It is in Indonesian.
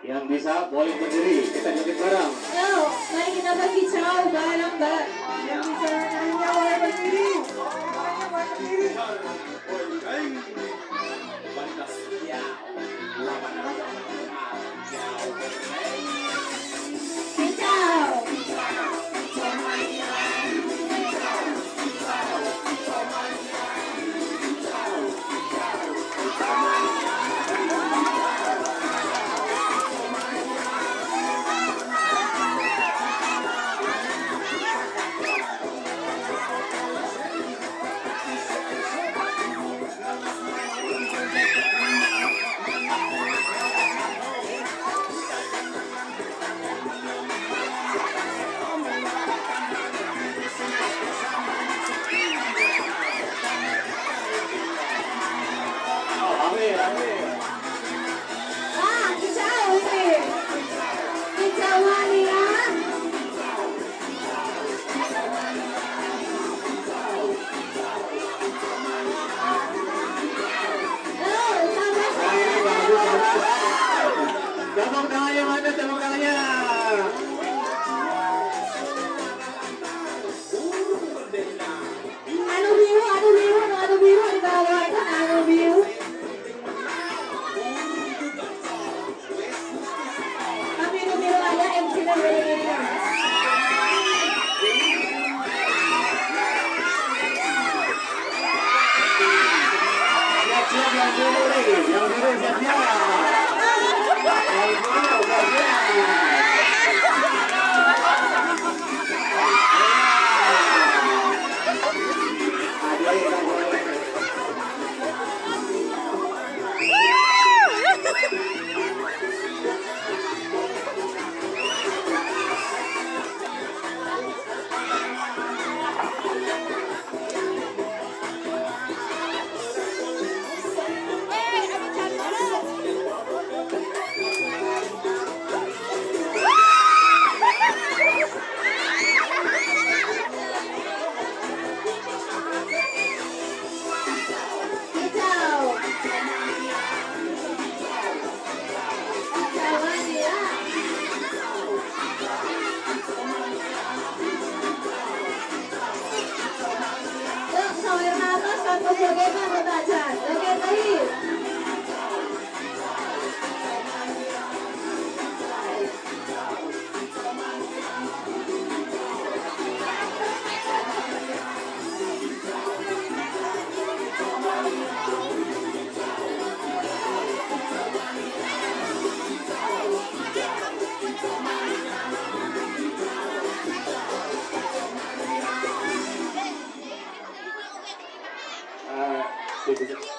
Yang bisa boleh berdiri, kita joget bareng. Yo, mari kita berkicau bareng Mbak. Yang bisa nyanyinya boleh berdiri. Semuanya boleh berdiri. Kicau. Ah, kicau ini. Kicauan ya. Oh, sampai Tepuk tangannya mana? Tepuk tangannya. anu biru di bawah kan anu biru. Tapi anu biru ada MC-nya beda-beda. Siap-siap yang biru nih, yang biru siap-siap. Yang biru siap-siap. Kicau. Kicauan ya. Yuk, sawer atas tanpa jogetan baca. Joget lagi. Gitu.